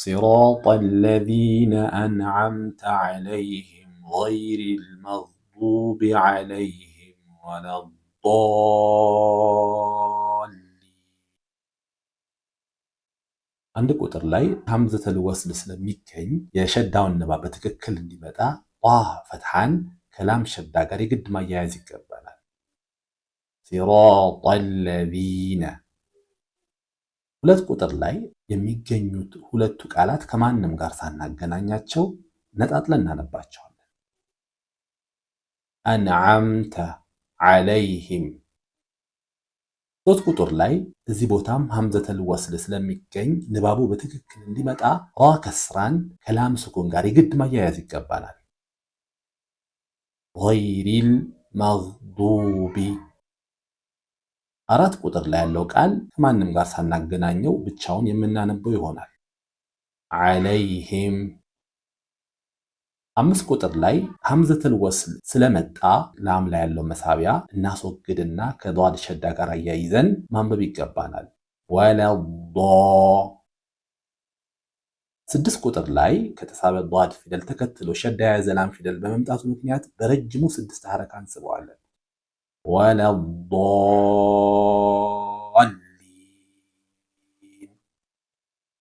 صراط الذين أنعمت عليهم غير المغضوب عليهم ولا الضالين عند ቁጥር ላይ ሐምዘተል ወስል ስለሚገኝ የሸዳውን ንባብ በትክክል እንዲመጣ ፈትሐን ከላም ሸዳ ጋር የግድ ማያያዝ ይገባናል። صراط الذين ሁለት ቁጥር ላይ የሚገኙት ሁለቱ ቃላት ከማንም ጋር ሳናገናኛቸው ነጣጥለን እናነባቸዋለን። አንዓምተ ዐለይሂም። ሶስት ቁጥር ላይ እዚህ ቦታም ሐምዘተል ወስል ስለሚገኝ ንባቡ በትክክል እንዲመጣ ከስራን ከላም ስኩን ጋር የግድ ማያያዝ ይገባናል። ገይሪል መግዱቢ። አራት ቁጥር ላይ ያለው ቃል ከማንም ጋር ሳናገናኘው ብቻውን የምናነበው ይሆናል። ዐለይሂም። አምስት ቁጥር ላይ ሐምዘተል ወስል ስለመጣ ላም ላይ ያለው መሳቢያ እናስወግድና ከዷድ ሸዳ ጋር አያይዘን ማንበብ ይገባናል። ወለዶ። ስድስት ቁጥር ላይ ከተሳበ ዷድ ፊደል ተከትሎ ሸዳ የያዘ ላም ፊደል በመምጣቱ ምክንያት በረጅሙ 6 ሐረካ እንስበዋለን። ወለዶ